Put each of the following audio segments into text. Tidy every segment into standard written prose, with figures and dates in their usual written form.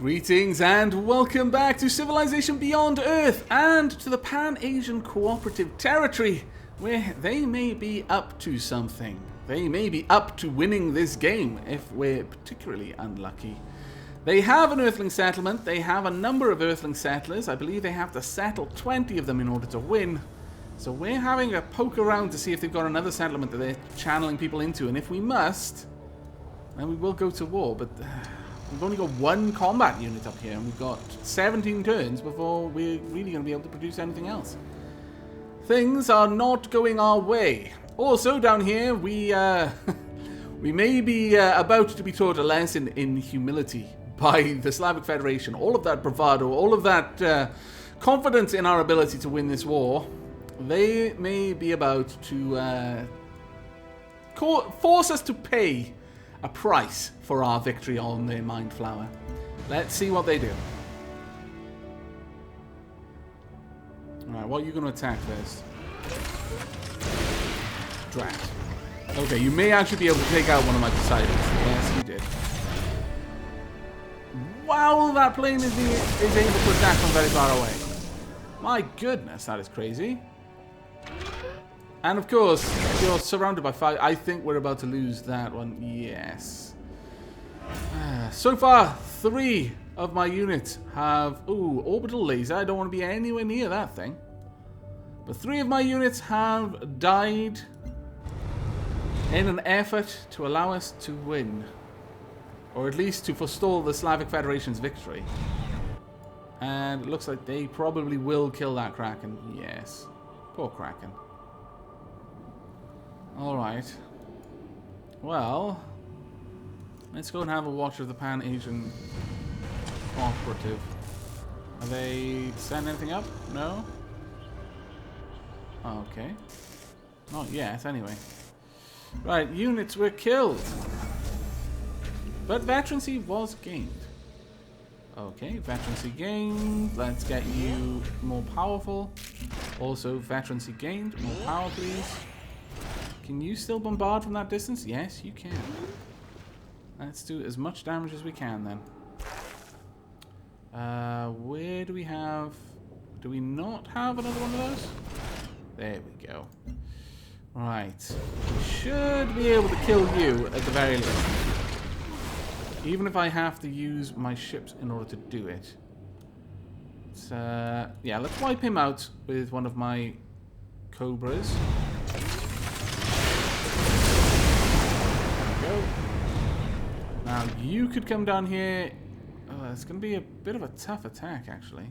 Greetings and welcome back to Civilization Beyond Earth and to the Pan Asian Cooperative territory, where they may be up to something. They may be up to winning this game if we're particularly unlucky. They have an Earthling settlement. They have a number of Earthling settlers. I believe they have to settle 20 of them in order to win. So we're having a poke around to see if they've got another settlement that they're channeling people into. And if we must, then we will go to war. But we've only got one combat unit up here, and we've got 17 turns before we're really going to be able to produce anything else. Things are not going our way. Also, down here, we may be about to be taught a lesson in humility by the Slavic Federation. All of that bravado, all of that confidence in our ability to win this war, they may be about to force us to pay a price for our victory on their Mind Flower. Let's see what they do. Alright, what are you going to attack first? Drat. Okay, you may actually be able to take out one of my Poseidons. Yes, you did. Wow, that plane is able to attack from very far away. My goodness, that is crazy. And of course, you're surrounded by fire. I think we're about to lose that one. Yes. So far, 3 of my units have... Ooh, orbital laser. I don't want to be anywhere near that thing. But 3 of my units have died in an effort to allow us to win. Or at least to forestall the Slavic Federation's victory. And it looks like they probably will kill that Kraken. Yes. Poor Kraken. Alright. Well, let's go and have a watch of the Pan Asian Cooperative. Are they setting anything up? No? Okay. Not yet, anyway. Right, units were killed. But veterancy was gained. Okay, veterancy gained. Let's get you more powerful. Also, veterancy gained. More power, please. Can you still bombard from that distance? Yes, you can. Let's do as much damage as we can then. Where do we have... Do we not have another one of those? There we go. Right. We should be able to kill you at the very least. Even if I have to use my ships in order to do it. Yeah, let's wipe him out with one of my Cobras. Go. Now you could come down here. Oh, it's going to be a bit of a tough attack, actually.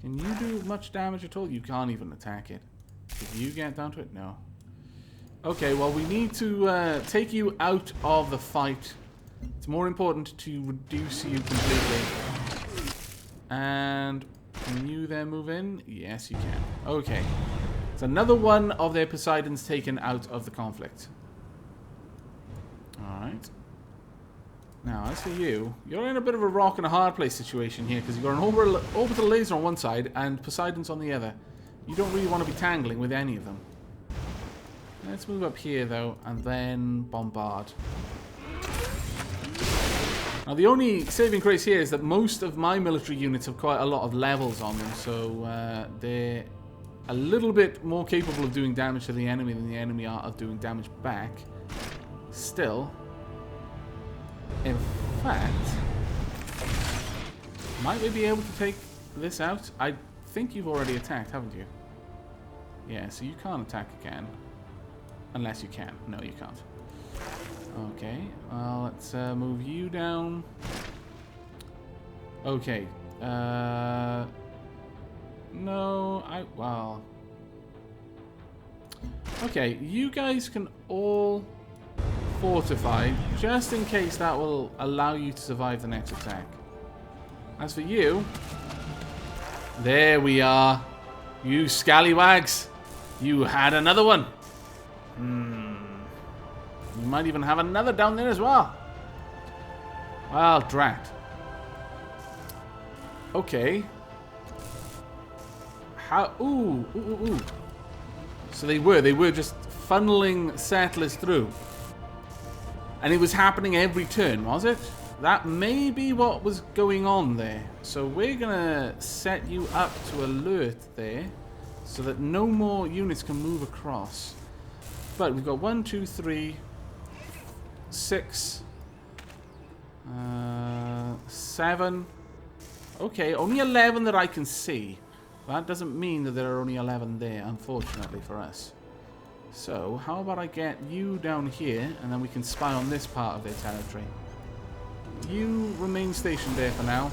Can you do much damage at all? You can't even attack it. Did you get down to it? No. Okay, well, we need to take you out of the fight. It's more important to reduce you completely. And can you then move in? Yes, you can. Okay. It's another one of their Poseidons taken out of the conflict. Alright. Now, as for you, you're in a bit of a rock and a hard place situation here, because you've got an orbital laser on one side and Poseidon's on the other. You don't really want to be tangling with any of them. Let's move up here, though, and then bombard. Now, the only saving grace here is that most of my military units have quite a lot of levels on them, so they're a little bit more capable of doing damage to the enemy than the enemy are of doing damage back. Still, in fact, might we be able to take this out? I think you've already attacked, haven't you? Yeah, so you can't attack again. Unless you can. No, you can't. Okay, well, let's move you down. Okay. No, well... Okay, you guys can all fortify, just in case that will allow you to survive the next attack. As for you... There we are. You scallywags. You had another one. You might even have another down there as well. Well, drat. Okay. How? Ooh. So they were just funneling settlers through. And it was happening every turn, was it? That may be what was going on there. So we're going to set you up to alert there so that no more units can move across. But we've got 1, 2, 3, 6, 7. Okay, only 11 that I can see. That doesn't mean that there are only 11 there, unfortunately for us. So, how about I get you down here, and then we can spy on this part of their territory. You remain stationed there for now.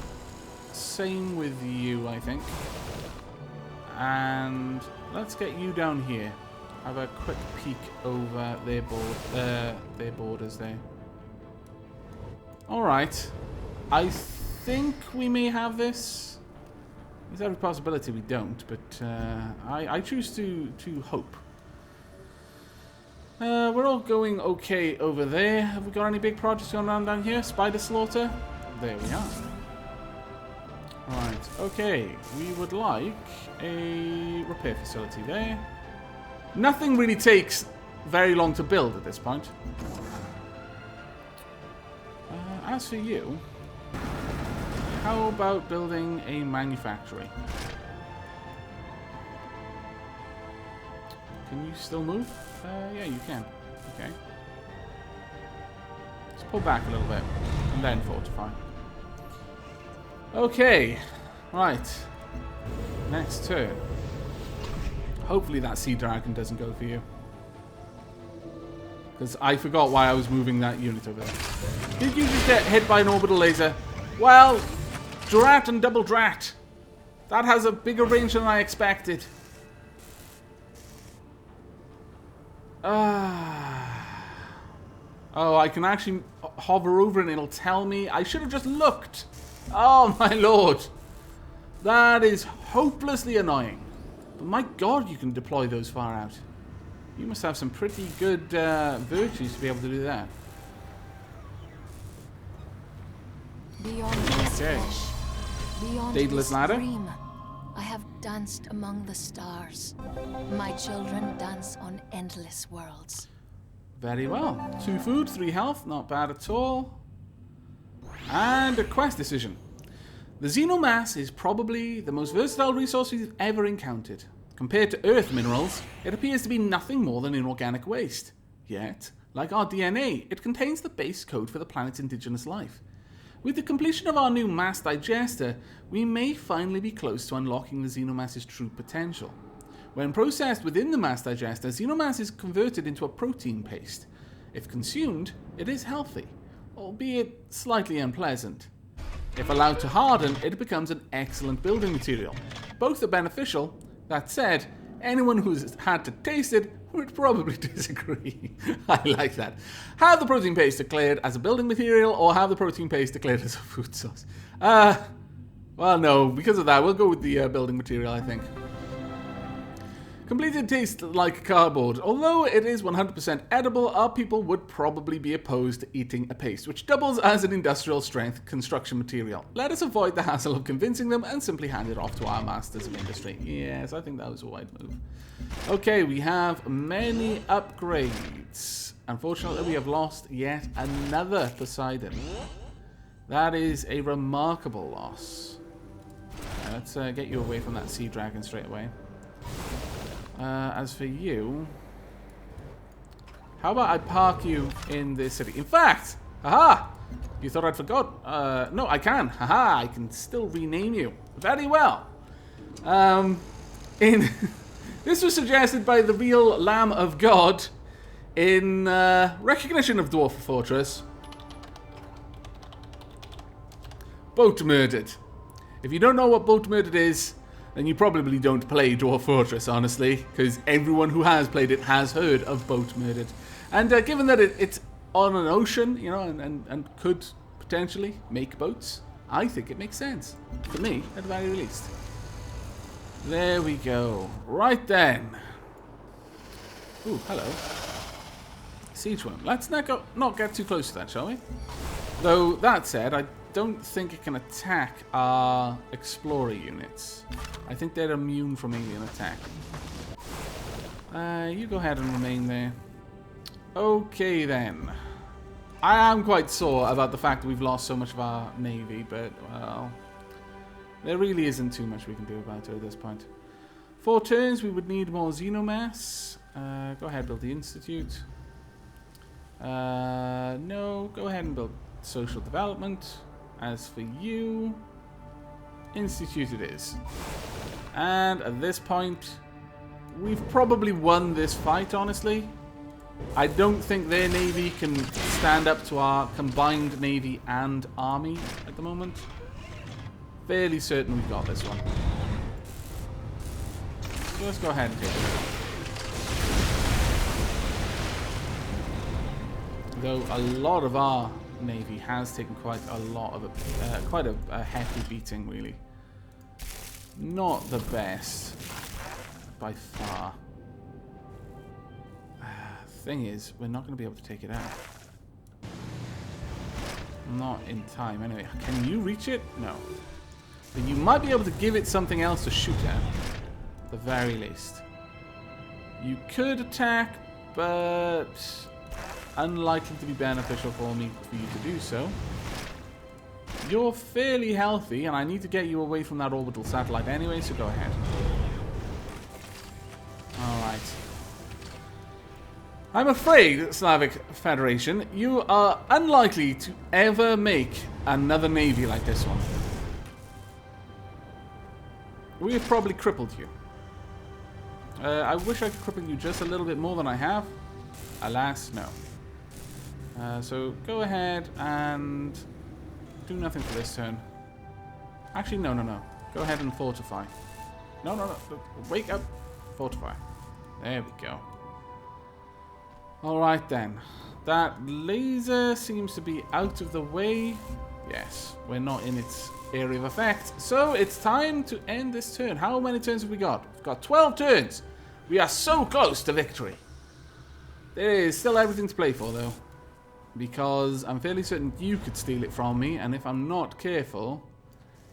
Same with you, I think. And let's get you down here. Have a quick peek over their borders there. Alright. I think we may have this. There's every possibility we don't, but I choose to hope. We're all going okay over there. Have we got any big projects going on down here? Spider slaughter? There we are. Right, okay. We would like a repair facility there. Nothing really takes very long to build at this point. As for you, how about building a manufactory? Can you still move? Yeah, you can. Okay. Let's pull back a little bit and then fortify. Okay. Right. Next turn. Hopefully that sea dragon doesn't go for you. Because I forgot why I was moving that unit over there. Did you just get hit by an orbital laser? Well, drat and double drat. That has a bigger range than I expected. Oh, I can actually hover over it and it'll tell me. I should have just looked. Oh, my lord. That is hopelessly annoying. But my god, you can deploy those far out. You must have some pretty good virtues to be able to do that. Beyond this flesh, beyond Daedalus this ladder. dream, I have danced among the stars. My children dance on endless worlds. Very well. 2 food, 3 health, not bad at all. And a quest decision. The xenomass is probably the most versatile resource we've ever encountered. Compared to Earth minerals, it appears to be nothing more than inorganic waste. Yet, like our DNA, it contains the base code for the planet's indigenous life. With the completion of our new mass digester, we may finally be close to unlocking the xenomass's true potential. When processed within the mass digester, xenomass is converted into a protein paste. If consumed, it is healthy, albeit slightly unpleasant. If allowed to harden, it becomes an excellent building material. Both are beneficial. That said, anyone who's had to taste it would probably disagree. I like that. Have the protein paste declared as a building material, or have the protein paste declared as a food source? Well, no, because of that, we'll go with the building material, I think. Completed tastes like cardboard. Although it is 100% edible, our people would probably be opposed to eating a paste, which doubles as an industrial strength construction material. Let us avoid the hassle of convincing them and simply hand it off to our masters of industry. Yes, I think that was a wise move. Okay, we have many upgrades. Unfortunately, we have lost yet another Poseidon. That is a remarkable loss. Let's get you away from that sea dragon straight away. As for you, how about I park you in this city? In fact, haha, you thought I'd forgot? No, I can. Haha, I can still rename you. Very well. This was suggested by the real Lamb of God in recognition of Dwarf Fortress. Boat Murdered. If you don't know what Boat Murdered is, then you probably don't play Dwarf Fortress, honestly, because everyone who has played it has heard of Boat Murdered. And given that it's on an ocean, you know, and could potentially make boats, I think it makes sense. For me, at the very least. There we go. Right then. Ooh, hello. Siege worm. Let's not get too close to that, shall we? Though, that said, I don't think it can attack our explorer units. I think they're immune from alien attack. You go ahead and remain there. Okay then. I am quite sore about the fact that we've lost so much of our navy, but, well, there really isn't too much we can do about it at this point. 4 turns, we would need more xenomass. Go ahead, build the institute. No, go ahead and build social development. As for you, institute it is. And at this point, we've probably won this fight, honestly. I don't think their navy can stand up to our combined navy and army at the moment. Fairly certain we've got this one. So let's go ahead and take it. Though a lot of our navy has taken quite a lot of quite a hefty beating, really. Not the best by far. Thing is, we're not going to be able to take it out. Not in time, anyway. Can you reach it? No. But you might be able to give it something else to shoot at the very least. You could attack, but unlikely to be beneficial for you to do so. You're fairly healthy, and I need to get you away from that orbital satellite anyway, so go ahead. Alright. I'm afraid, Slavic Federation, you are unlikely to ever make another navy like this one. We have probably crippled you. I wish I could cripple you just a little bit more than I have. Alas, no. So go ahead and do nothing for this turn. Actually, no. Go ahead and fortify. No. Wake up. Fortify. There we go. Alright then. That laser seems to be out of the way. Yes, we're not in its area of effect. So it's time to end this turn. How many turns have we got? We've got 12 turns. We are so close to victory. There is still everything to play for, though. Because I'm fairly certain you could steal it from me. And if I'm not careful,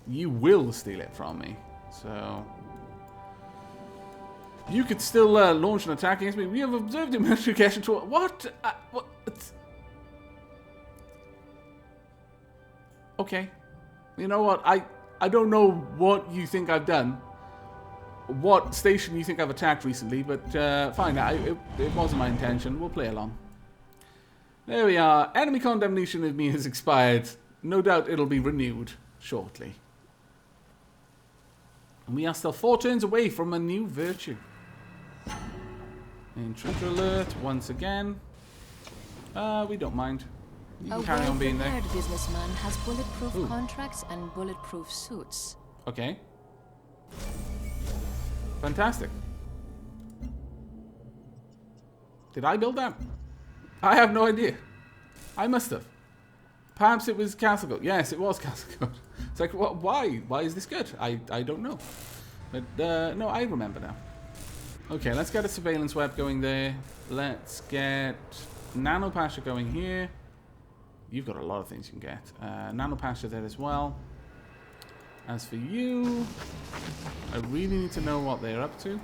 you will steal it from me. So you could still launch an attack against me. We have observed a military aggression toward... What? What? Okay. You know what? I don't know what you think I've done. What station you think I've attacked recently, but fine. It wasn't my intention. We'll play along. There we are. Enemy condemnation of me has expired. No doubt it'll be renewed shortly. And we are still 4 turns away from a new virtue. Intruder alert once again. We don't mind. You can carry on being there. A well-prepared businessman has bulletproof contracts and bulletproof suits. Okay. Fantastic. Did I build that? I have no idea. I must have. Perhaps it was Castlecoat. Yes, it was Castlecoat. It's like, what? Why? Why is this good? I don't know. But, no, I remember now. Okay, let's get a surveillance web going there. Let's get Nano Pasha going here. You've got a lot of things you can get. Nano Pasha there as well. As for you, I really need to know what they're up to.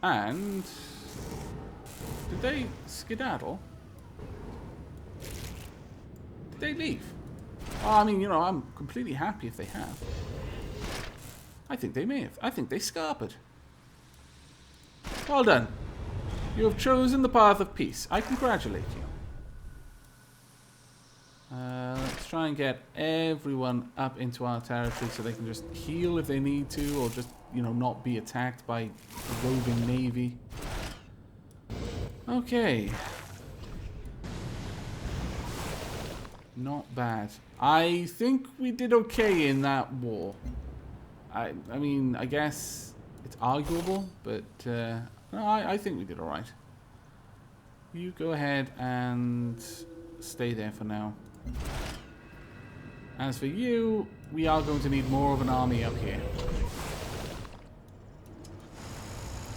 And did they skedaddle? Did they leave? Oh, I mean, you know, I'm completely happy if they have. I think they may have. I think they scarpered. Well done. You have chosen the path of peace. I congratulate you. Let's try and get everyone up into our territory so they can just heal if they need to, or just, you know, not be attacked by a roving navy. Okay. Not bad. I think we did okay in that war. I mean, I guess it's arguable, but no, I think we did alright. You go ahead and stay there for now. As for you, we are going to need more of an army up here.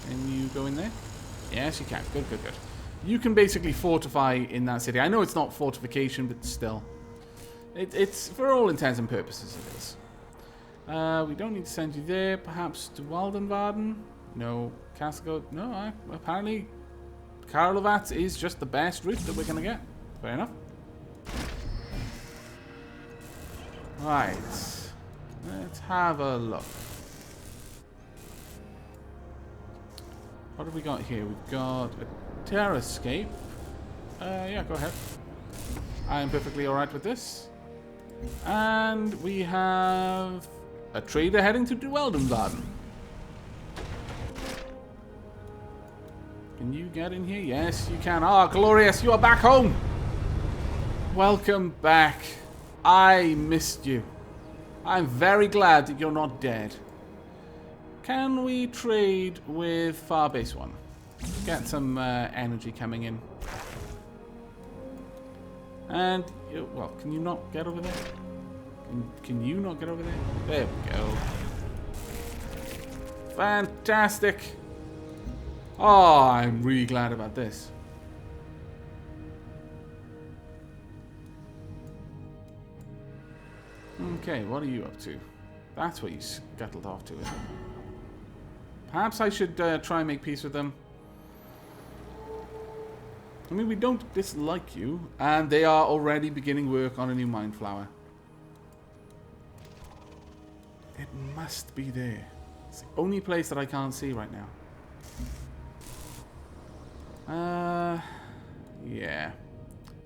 Can you go in there? Yes, you can. Good. You can basically fortify in that city. I know it's not fortification, but still. It's for all intents and purposes, it is. We don't need to send you there. Perhaps to Waldenbaden? No. Castlecoat? No, apparently Karlovats is just the best route that we're going to get. Fair enough. Right. Let's have a look. What have we got here? We've got a terror escape. Yeah, go ahead. I am perfectly alright with this. And we have a trader heading to Dueldenvarden. Can you get in here? Yes, you can. Ah, glorious, you are back home. Welcome back. I missed you. I'm very glad that you're not dead. Can we trade with Farbase 1? Get some energy coming in. And, well, can you not get over there? Can you not get over there? There we go. Fantastic. Oh, I'm really glad about this. Okay, what are you up to? That's what you scuttled off to, isn't it? Perhaps I should try and make peace with them. I mean, we don't dislike you, and they are already beginning work on a new mind flower. It must be there. It's the only place that I can't see right now. Yeah.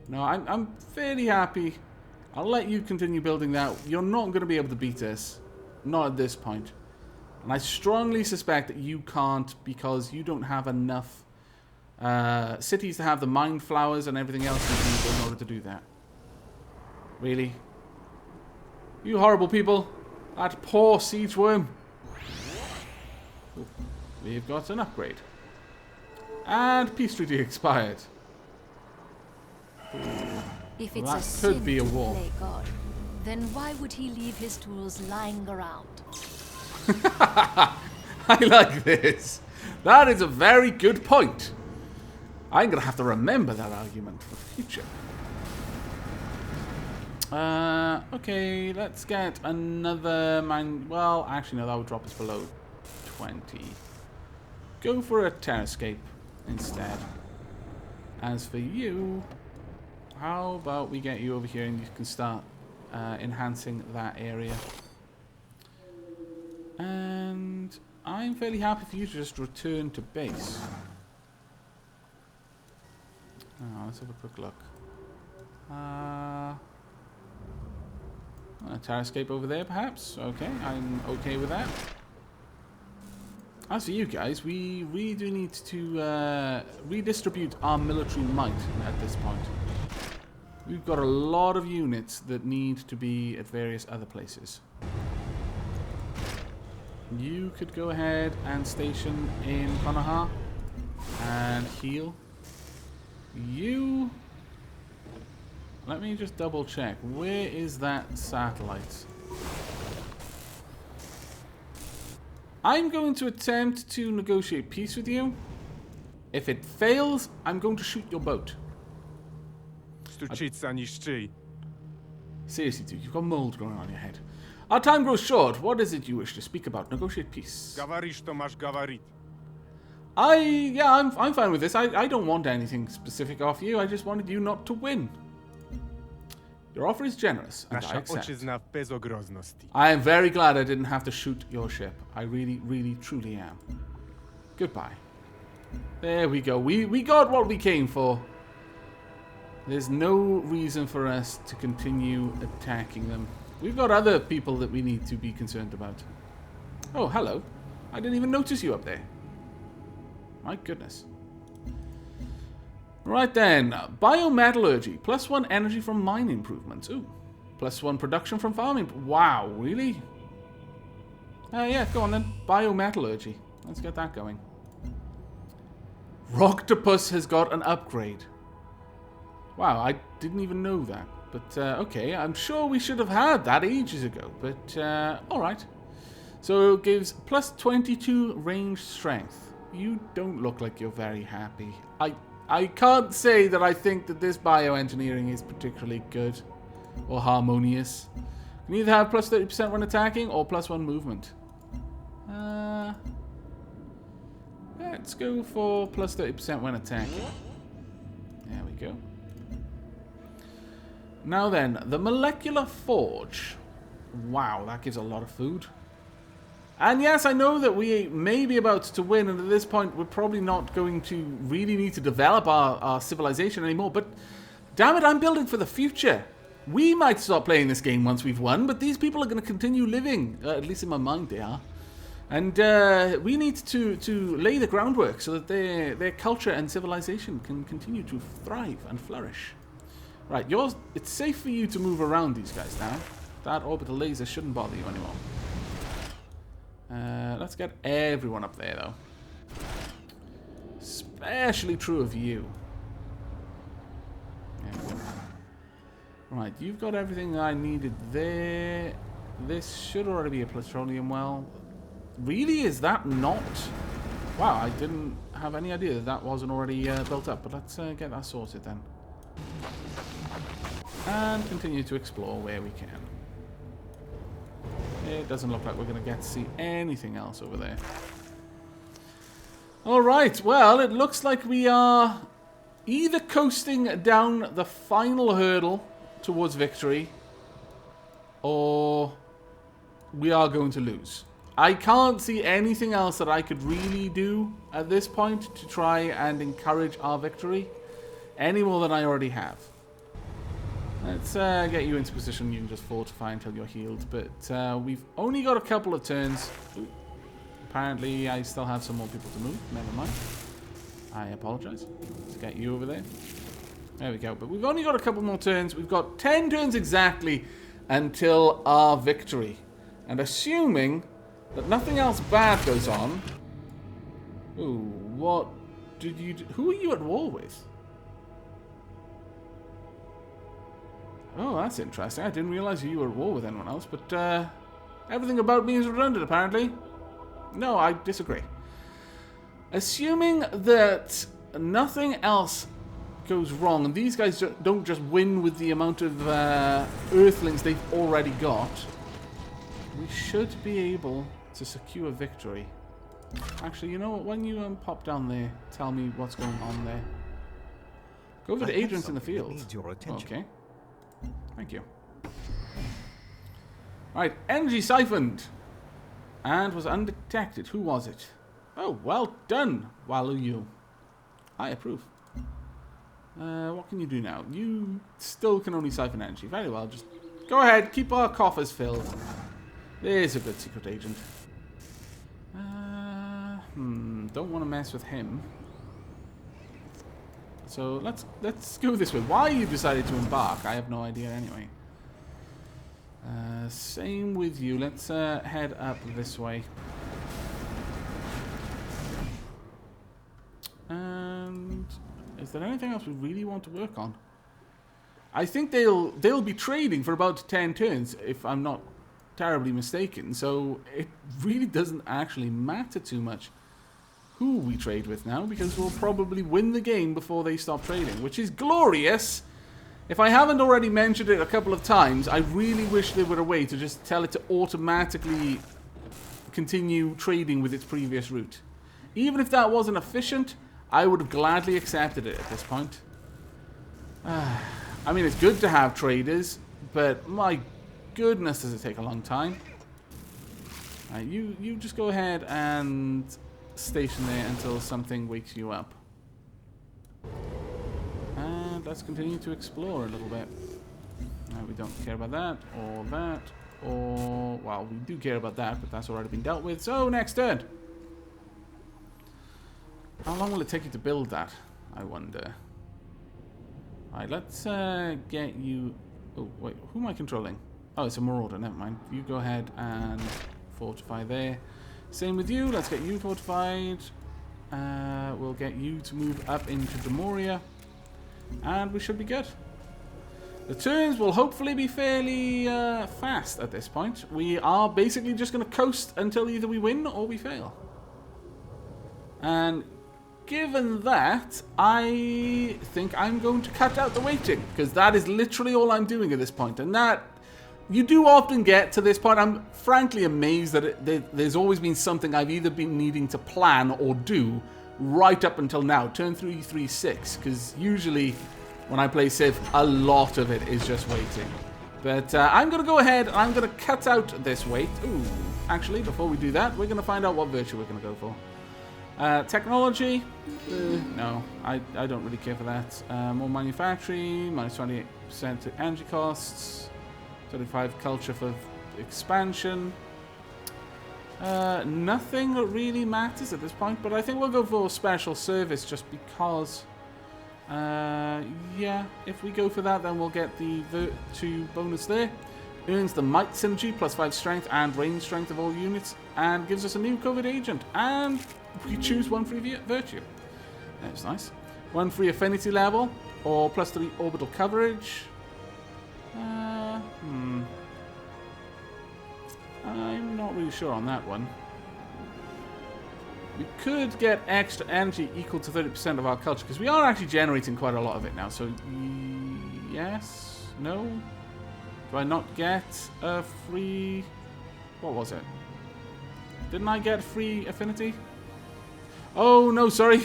No, I'm fairly happy. I'll let you continue building that. You're not going to be able to beat us. Not at this point. And I strongly suspect that you can't because you don't have enough cities to have the mind flowers and everything else you need in order to do that. Really? You horrible people. That poor siege worm. Ooh, we've got an upgrade. And peace treaty expired. If it's Well, a that sin could be a to war. play God, then why would he leave his tools lying around? I like this. That is a very good point. I'm going to have to remember that argument for the future. Okay, let's get another mine. Well, actually, no, that would drop us below 20. Go for a terror escape instead. As for you, how about we get you over here and you can start enhancing that area. And I'm fairly happy for you to just return to base. Oh, let's have a quick look. A terror escape over there, perhaps? Okay, I'm okay with that. As for you guys, we really do need to redistribute our military might at this point. We've got a lot of units that need to be at various other places. You could go ahead and station in Konoha and heal. You... Let me just double check. Where is that satellite? I'm going to attempt to negotiate peace with you. If it fails, I'm going to shoot your boat. Seriously, dude, you've got mold growing on your head. Our time grows short. What is it you wish to speak about? Negotiate peace. I'm fine with this. I don't want anything specific off you. I just wanted you not to win. Your offer is generous, and I accept. I am very glad I didn't have to shoot your ship. I really, really, truly am. Goodbye. There we go. We got what we came for. There's no reason for us to continue attacking them. We've got other people that we need to be concerned about. Oh, hello. I didn't even notice you up there. My goodness. Right then, biometallurgy, +1 energy from mine improvements. Ooh, +1 production from farming. Wow, really? Yeah, go on then. Biometallurgy. Let's get that going. Rocktopus has got an upgrade. Wow, I didn't even know that. But, okay, I'm sure we should have had that ages ago. But, alright. So it gives +22 range strength. You don't look like you're very happy. I can't say that I think that this bioengineering is particularly good or harmonious. You can either have +30% when attacking or +1 movement. Yeah, Let's go for plus 30% when attacking. There we go. Now then, the molecular forge. Wow, that gives a lot of food. And yes, I know that we may be about to win, and at this point we're probably not going to really need to develop our civilization anymore, but damn it, I'm building for the future. We might stop playing this game once we've won, but these people are going to continue living. At least in my mind they are. And we need to lay the groundwork so that their culture and civilization can continue to thrive and flourish. Right, it's safe for you to move around these guys now. That orbital laser shouldn't bother you anymore. Let's get everyone up there, though. Especially true of you. Right, you've got everything I needed there. This should already be a petroleum well. Really? Is that not? Wow, I didn't have any idea that that wasn't already built up. But let's get that sorted then. And continue to explore where we can. It doesn't look like we're going to get to see anything else over there. Alright, well, it looks like we are either coasting down the final hurdle towards victory, or we are going to lose. I can't see anything else that I could really do at this point to try and encourage our victory, any more than I already have. Let's get you into position. You can just fortify until you're healed. But we've only got a couple of turns. Ooh. Apparently, I still have some more people to move. Never mind. I apologize. Let's get you over there. There we go. But we've only got a couple more turns. We've got 10 turns exactly until our victory. And assuming that nothing else bad goes on... Ooh, what did you do? Who are you at war with? Oh, that's interesting. I didn't realize you were at war with anyone else, but everything about me is redundant, apparently. No, I disagree. Assuming that nothing else goes wrong, and these guys don't just win with the amount of Earthlings they've already got, we should be able to secure victory. Actually, you know what? When you pop down there, tell me what's going on there. Go for the agents in the field. Needs your attention. Okay. Thank you. Right, energy siphoned. And was undetected. Who was it? Oh, well done, Waluyu. I approve. What can you do now? You still can only siphon energy. Very well, just go ahead, keep our coffers filled. There's a good secret agent. Don't want to mess with him. So let's go this way. Why you decided to embark, I have no idea anyway. Same with you. Let's head up this way. And is there anything else we really want to work on? I think they'll be trading for about 10 turns, if I'm not terribly mistaken. So it really doesn't actually matter too much who we trade with now, because we'll probably win the game before they stop trading, which is glorious. If I haven't already mentioned it a couple of times, I really wish there were a way to just tell it to automatically continue trading with its previous route. Even if that wasn't efficient, I would have gladly accepted it at this point. I mean, it's good to have traders, but my goodness, does it take a long time. You just go ahead and station there until something wakes you up. And let's continue to explore a little bit. We don't care about that, or... Well, we do care about that, but that's already been dealt with. So, next turn. How long will it take you to build that, I wonder? Alright, let's get you... Oh, wait, who am I controlling? Oh, it's a Marauder, never mind. You go ahead and fortify there. Same with you, let's get you fortified. We'll get you to move up into Demoria. And we should be good. The turns will hopefully be fairly fast at this point. We are basically just going to coast until either we win or we fail. And given that, I think I'm going to cut out the waiting, because that is literally all I'm doing at this point. And that, you do often get to this point. I'm frankly amazed that there's always been something I've either been needing to plan or do right up until now. Turn 336, because usually when I play Civ, a lot of it is just waiting. But I'm going to go ahead and I'm going to cut out this wait. Ooh, actually, before we do that, we're going to find out what virtue we're going to go for. Technology? No, I don't really care for that. More manufacturing, minus 28% to energy costs, 35 culture for expansion. Nothing really matters at this point, but I think we'll go for special service just because. Yeah, if we go for that, then we'll get the virtue bonus there. Earns the might synergy, plus 5 strength and range strength of all units, and gives us a new covert agent. And we choose 1 free virtue. That's nice. 1 free affinity level, or plus 3 orbital coverage. I'm not really sure on that one. We could get extra energy equal to 30% of our culture, because we are actually generating quite a lot of it now. So, yes? No? Do I not get a free... What was it? Didn't I get free affinity? Oh, no, sorry.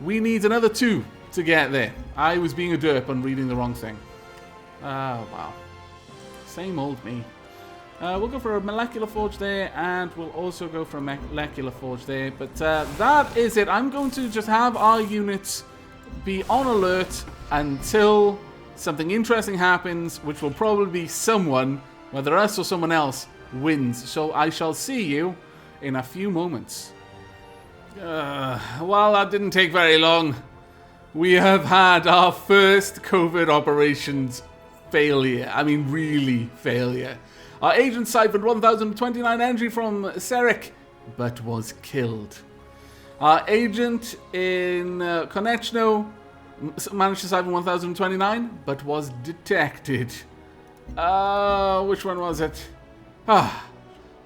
We need another 2 to get there. I was being a derp and reading the wrong thing. Oh, wow. Same old me. We'll go for a molecular forge there, and we'll also go for a molecular forge there. But that is it. I'm going to just have our units be on alert until something interesting happens, which will probably be someone, whether us or someone else, wins. So I shall see you in a few moments. Well, that didn't take very long. We have had our first covert operations failure. I mean, really failure. Our agent siphoned 1,029 energy from Seric, but was killed. Our agent in Konechno managed to siphon 1,029, but was detected. Which one was it?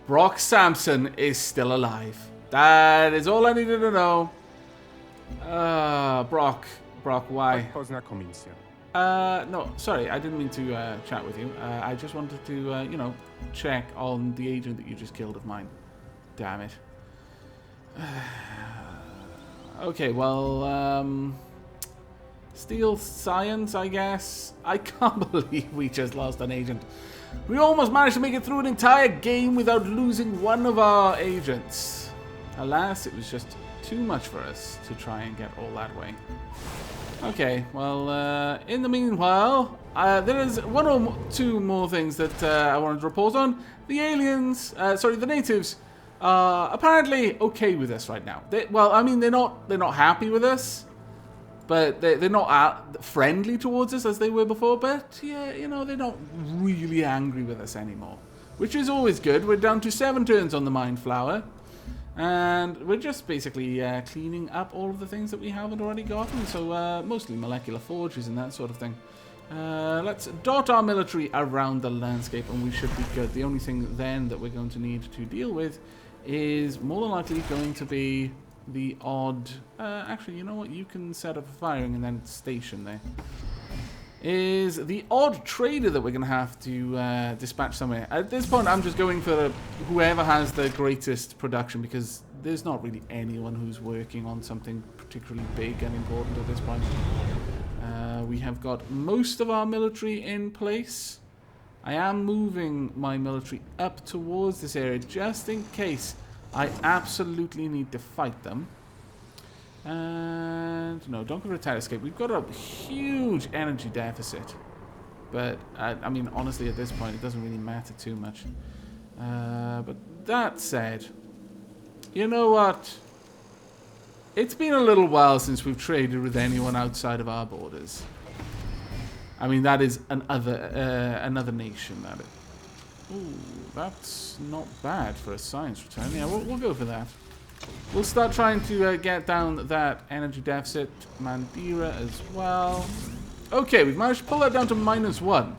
Brock Sampson is still alive. That is all I needed to know. Brock, why? No, sorry, I didn't mean to chat with you. I just wanted to, you know, check on the agent that you just killed of mine. Damn it. Okay, well, Steel Science, I guess. I can't believe we just lost an agent. We almost managed to make it through an entire game without losing one of our agents. Alas, it was just too much for us to try and get all that way. Okay, well, in the meanwhile, there is 1 or 2 more things that I wanted to report on. The aliens, the natives, are apparently okay with us right now. Well, I mean, they're not happy with us, but they're not friendly towards us as they were before. But yeah, you know, they're not really angry with us anymore, which is always good. We're down to 7 turns on the Mind Flower. And we're just basically cleaning up all of the things that we haven't already gotten. So mostly molecular forges and that sort of thing. Let's dot our military around the landscape and we should be good. The only thing then that we're going to need to deal with is more than likely going to be the odd... actually, you know what? You can set up firing and then station there. Is the odd trader that we're going to have to dispatch somewhere. At this point, I'm just going for whoever has the greatest production, because there's not really anyone who's working on something particularly big and important at this point. We have got most of our military in place. I am moving my military up towards this area just in case I absolutely need to fight them. And no, don't go for a tight escape. We've got a huge energy deficit. But, I mean, honestly, at this point, it doesn't really matter too much. But that said, you know what? It's been a little while since we've traded with anyone outside of our borders. I mean, that is another nation. That is. Ooh, that's not bad for a science return. Yeah, we'll go for that. We'll start trying to get down that energy deficit. Mandira as well. Okay, we've managed to pull that down to -1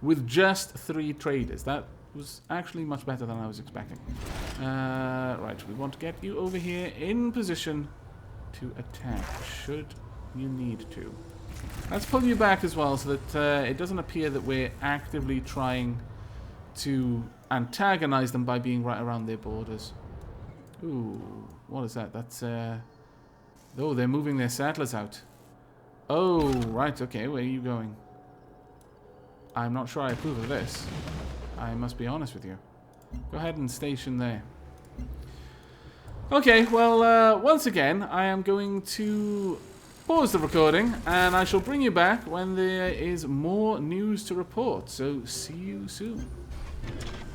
with just 3 traders. That was actually much better than I was expecting. Right, we want to get you over here in position to attack, should you need to. Let's pull you back as well so that it doesn't appear that we're actively trying to antagonize them by being right around their borders. Ooh, what is that? That's Oh, they're moving their settlers out. Oh, right, okay, where are you going? I'm not sure I approve of this. I must be honest with you. Go ahead and station there. Okay, well, once again, I am going to pause the recording, and I shall bring you back when there is more news to report. So, see you soon.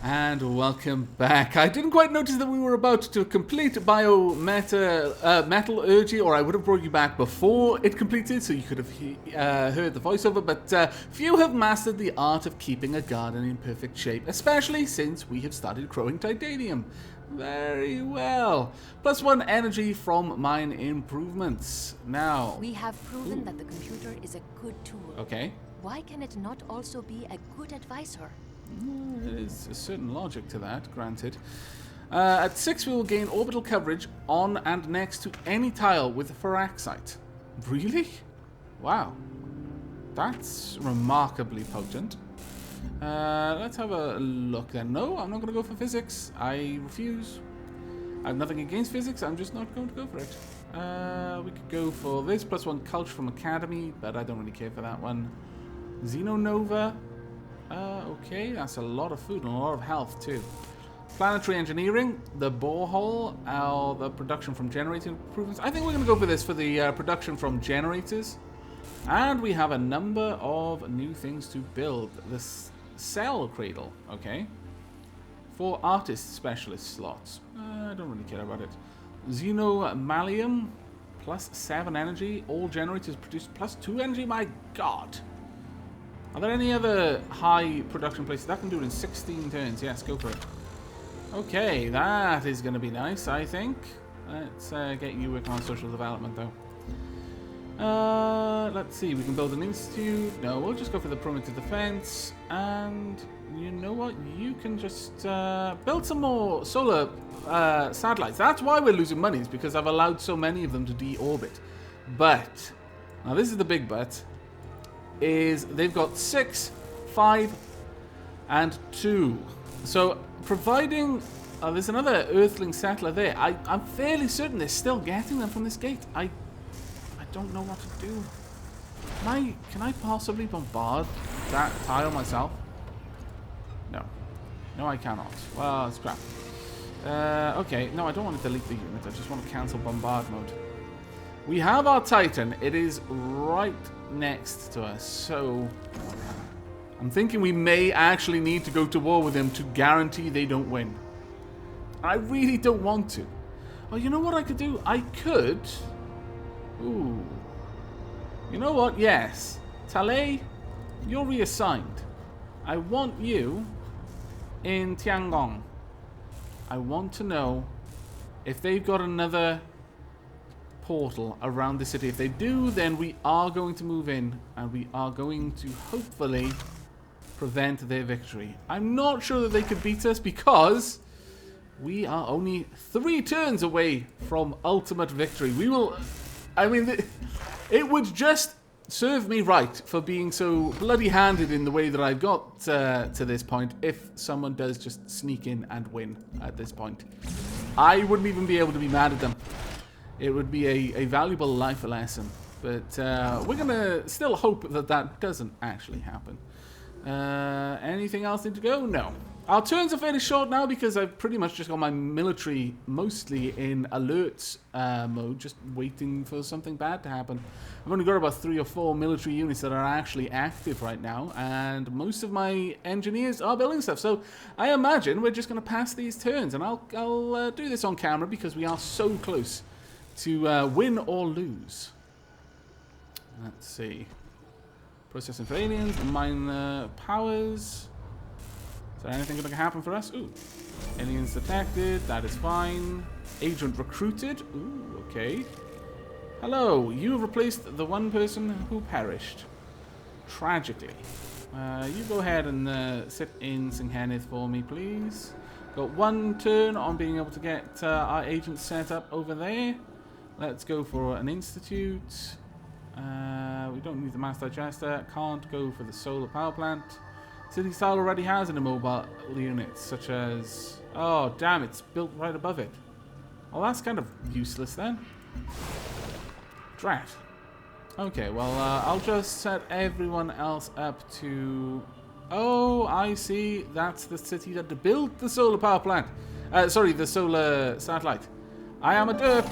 And welcome back. I didn't quite notice that we were about to complete metallurgy, or I would have brought you back before it completed, so you could have heard the voiceover, but few have mastered the art of keeping a garden in perfect shape, especially since we have started growing titanium. Very well. +1 energy from mine improvements. Now... We have proven that the computer is a good tool. Okay. Why can it not also be a good advisor? There is a certain logic to that, granted. At 6, we will gain orbital coverage on and next to any tile with ferraxite. Really? Wow. That's remarkably potent. Let's have a look then. No, I'm not going to go for physics. I refuse. I have nothing against physics. I'm just not going to go for it. We could go for this. +1 culture from Academy, but I don't really care for that one. Xenonova. Okay, that's a lot of food and a lot of health too. Planetary engineering, the borehole, the production from generator improvements. I think we're going to go for this for the production from generators. And we have a number of new things to build. This cell cradle, okay. 4 artist specialist slots. I don't really care about it. Xenomallium, +7 energy. All generators produce +2 energy. My god. Are there any other high production places? That can do it in 16 turns. Yes, go for it. Okay, that is going to be nice, I think. Let's get you working on social development, though. Let's see. We can build an institute. No, we'll just go for the perimeter defense. And you know what? You can just build some more solar satellites. That's why we're losing money, is because I've allowed so many of them to deorbit. But, now this is the big but, is they've got 6, 5, and 2. So, providing... there's another Earthling settler there. I'm fairly certain they're still getting them from this gate. I don't know what to do. Can I possibly bombard that tile myself? No. No, I cannot. Well, it's crap. Okay, no, I don't want to delete the unit. I just want to cancel bombard mode. We have our Titan. It is right next to us, so I'm thinking we may actually need to go to war with them to guarantee they don't win. I really don't want to. Oh, you know what I could do? I could... Ooh. You know what? Yes. Talay, you're reassigned. I want you in Tiangong. I want to know if they've got another portal around the city. If they do, then we are going to move in and we are going to hopefully prevent their victory. I'm not sure that they could beat us because we are only 3 turns away from ultimate victory. We will... I mean, it would just serve me right for being so bloody-handed in the way that I've got to this point if someone does just sneak in and win at this point. I wouldn't even be able to be mad at them. It would be a valuable life lesson. But we're going to still hope that that doesn't actually happen. Anything else need to go? No. Our turns are fairly short now because I've pretty much just got my military mostly in alerts mode, just waiting for something bad to happen. I've only got about 3 or 4 military units that are actually active right now, and most of my engineers are building stuff. So I imagine we're just going to pass these turns, and I'll do this on camera because we are so close to win or lose. Let's see. Processing for aliens, mine powers. Is there anything going to happen for us? Ooh. Aliens detected. That is fine. Agent recruited. Ooh, okay. Hello. You have replaced the one person who perished. Tragically. You go ahead and sit in Singhanith for me, please. Got 1 turn on being able to get our agent set up over there. Let's go for an institute. We don't need the mass digester. Can't go for the solar power plant. City style already has an immobile unit, such as... Oh, damn, it's built right above it. Well, that's kind of useless then. Drat. Okay, well, I'll just set everyone else up to... Oh, I see. That's the city that built the solar power plant. Sorry, the solar satellite. I am a derp.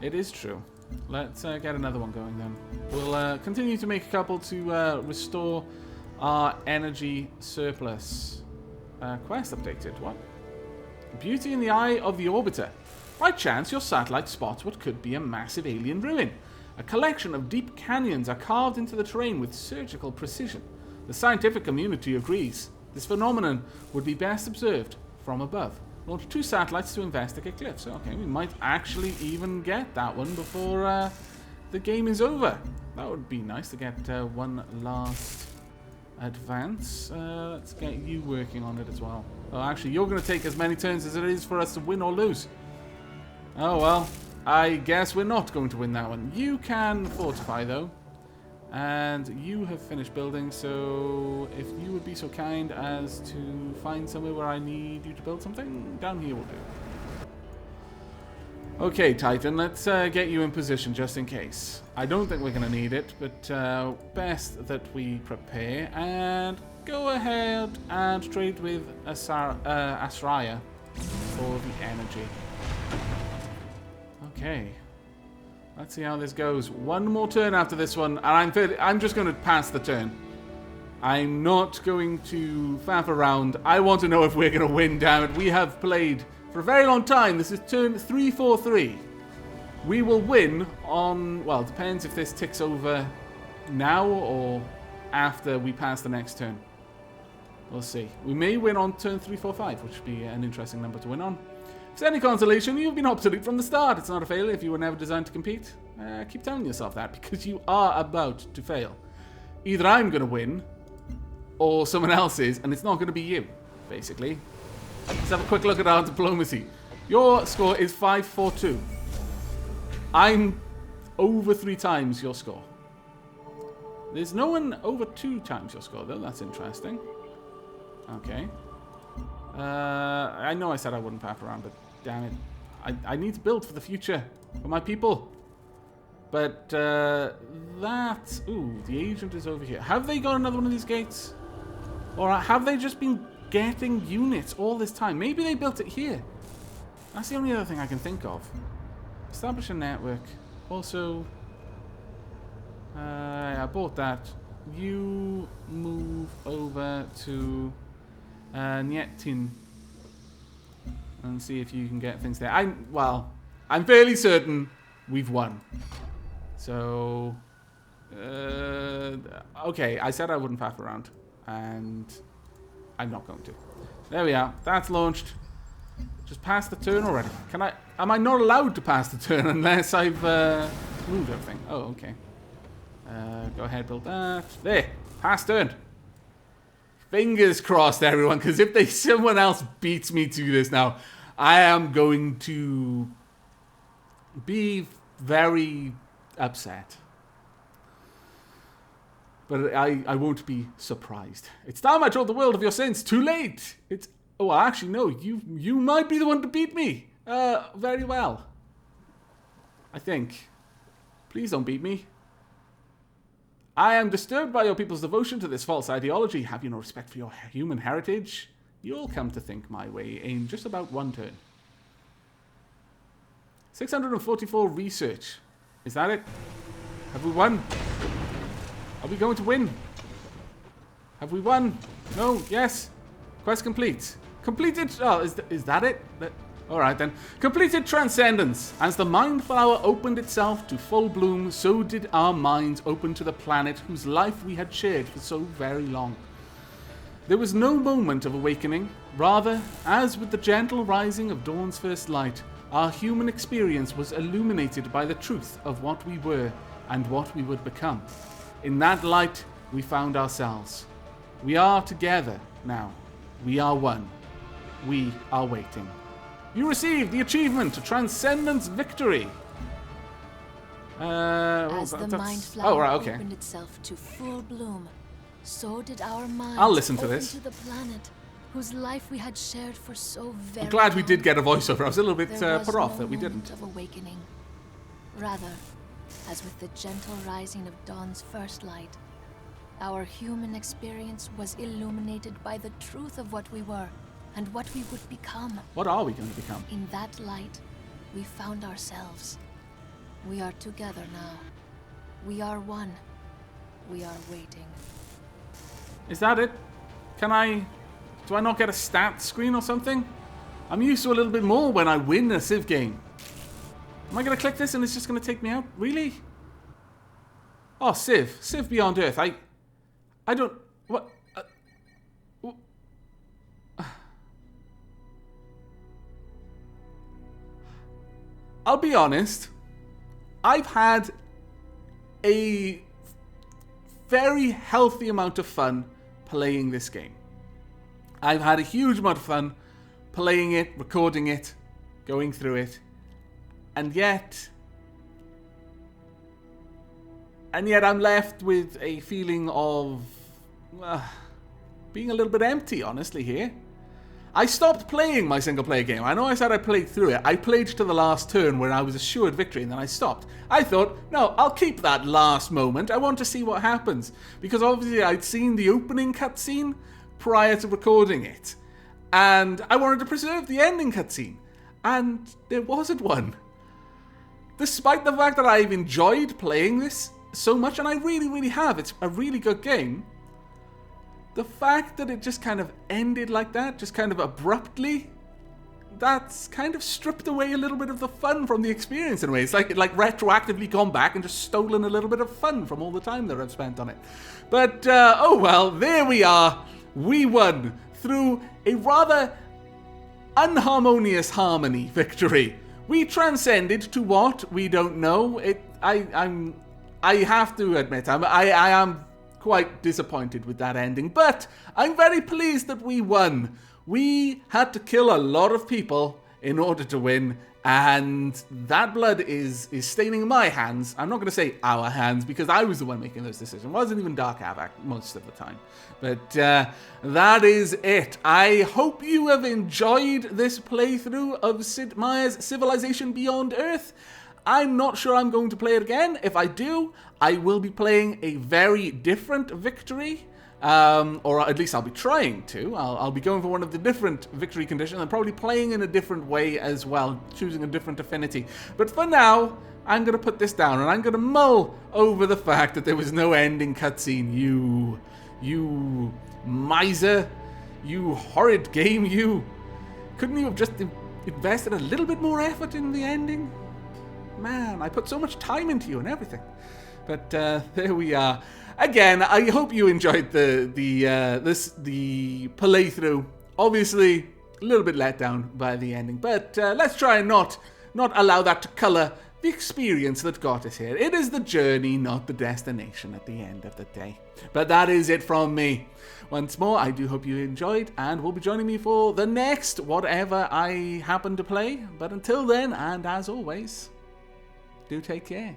It is true. Let's get another one going then. We'll continue to make a couple to restore our energy surplus. Quest updated. What? Beauty in the eye of the orbiter. By chance, your satellite spots what could be a massive alien ruin. A collection of deep canyons are carved into the terrain with surgical precision. The scientific community agrees. This phenomenon would be best observed from above. Launch 2 satellites to investigate cliffs. Okay, we might actually even get that one before the game is over. That would be nice to get one last advance. Let's get you working on it as well. Oh, actually, you're going to take as many turns as it is for us to win or lose. Oh, well, I guess we're not going to win that one. You can fortify, though. And you have finished building, so if you would be so kind as to find somewhere where I need you to build something, down here will do. Okay, Titan, let's get you in position just in case. I don't think we're going to need it, but best that we prepare. And go ahead and trade with Asraya for the energy. Okay. Let's see how this goes. One more turn after this one, and I'm just going to pass the turn. I'm not going to faff around. I want to know if we're going to win, damn it. We have played for a very long time. This is turn 343. We will win on, well, it depends if this ticks over now or after we pass the next turn. We'll see. We may win on turn 345, which would be an interesting number to win on. If it's any consolation, you've been obsolete from the start. It's not a failure if you were never designed to compete. Keep telling yourself that, because you are about to fail. Either I'm going to win, or someone else is, and it's not going to be you, basically. Let's have a quick look at our diplomacy. Your score is 542. I'm over 3 times your score. There's no one over 2 times your score, though. That's interesting. Okay. I know I said I wouldn't faff around, but damn it. I need to build for the future, for my people. But that... Ooh, the agent is over here. Have they got another one of these gates? Or have they just been getting units all this time? Maybe they built it here. That's the only other thing I can think of. Establish a network. Also... I bought that. You move over to... Nietin, and see if you can get things there. I'm fairly certain we've won. So, okay, I said I wouldn't faff around, and I'm not going to. There we are. That's launched. Just passed the turn already. Am I not allowed to pass the turn unless I've moved everything? Oh, okay. Go ahead, build that. There, pass turn. Fingers crossed, everyone, because if someone else beats me to this now, I am going to be very upset. But I won't be surprised. It's time I told the world of your sins. Too late. Oh, actually, no. You might be the one to beat me. Very well. I think. Please don't beat me. I am disturbed by your people's devotion to this false ideology. Have you no respect for your human heritage? You'll come to think my way in just about 1 turn. 644 research. Is that it? Have we won? Are we going to win? Have we won? No? Yes? Quest complete. Completed... Oh, is that it? Alright then. Completed Transcendence. As the mind flower opened itself to full bloom, so did our minds open to the planet whose life we had shared for so very long. There was no moment of awakening. Rather, as with the gentle rising of dawn's first light, our human experience was illuminated by the truth of what we were and what we would become. In that light, we found ourselves. We are together now. We are one. We are waiting. You received the achievement, Transcendence Victory. As the mind flower opened itself to full bloom, so did our minds. I'll listen to this. To the planet whose life we had shared for so very I'm glad we long. did get a voiceover. I was a little bit put off that we moment didn't. Of awakening. Rather, as with the gentle rising of dawn's first light, our human experience was illuminated by the truth of what we were and what we would become. What are we going to become? In that light, we found ourselves. We are together now. We are one. We are waiting. Is that it? Do I not get a stat screen or something? I'm used to a little bit more when I win a Civ game. Am I going to click this and it's just going to take me out? Really? Oh, Civ Beyond Earth. I don't... What? I'll be honest. I've had a very healthy amount of fun playing this game. I've had a huge amount of fun playing it, recording it, going through it, and yet I'm left with a feeling of being a little bit empty, honestly, here. I stopped playing my single-player game. I know I said I played through it. I played to the last turn where I was assured victory, and then I stopped. I thought, no, I'll keep that last moment. I want to see what happens. Because obviously I'd seen the opening cutscene prior to recording it. And I wanted to preserve the ending cutscene. And there wasn't one. Despite the fact that I've enjoyed playing this so much, and I really, really have. It's a really good game. The fact that it just kind of ended like that, just kind of abruptly, that's kind of stripped away a little bit of the fun from the experience in a way. It's like retroactively gone back and just stolen a little bit of fun from all the time that I've spent on it. But, oh well, there we are. We won through a rather unharmonious harmony victory. We transcended to what? We don't know. I have to admit, I am quite disappointed with that ending, but I'm very pleased that we won. We had to kill a lot of people in order to win, and that blood is staining my hands. I'm not going to say our hands, because I was the one making those decisions. It wasn't even Dark Aavak most of the time. But that is it. I hope you have enjoyed this playthrough of Sid Meier's Civilization Beyond Earth. I'm not sure I'm going to play it again. If I do, I will be playing a very different victory. Or at least I'll be trying to. I'll be going for one of the different victory conditions and probably playing in a different way as well, choosing a different affinity. But for now, I'm going to put this down and I'm going to mull over the fact that there was no ending cutscene. You miser, you horrid game, you. Couldn't you have just invested a little bit more effort in the ending? Man, I put so much time into you and everything. But there we are. Again, I hope you enjoyed the playthrough. Obviously, a little bit let down by the ending, but let's try and not allow that to colour the experience that got us here. It is the journey, not the destination at the end of the day. But that is it from me. Once more, I do hope you enjoyed and will be joining me for the next whatever I happen to play. But until then, and as always, do take care.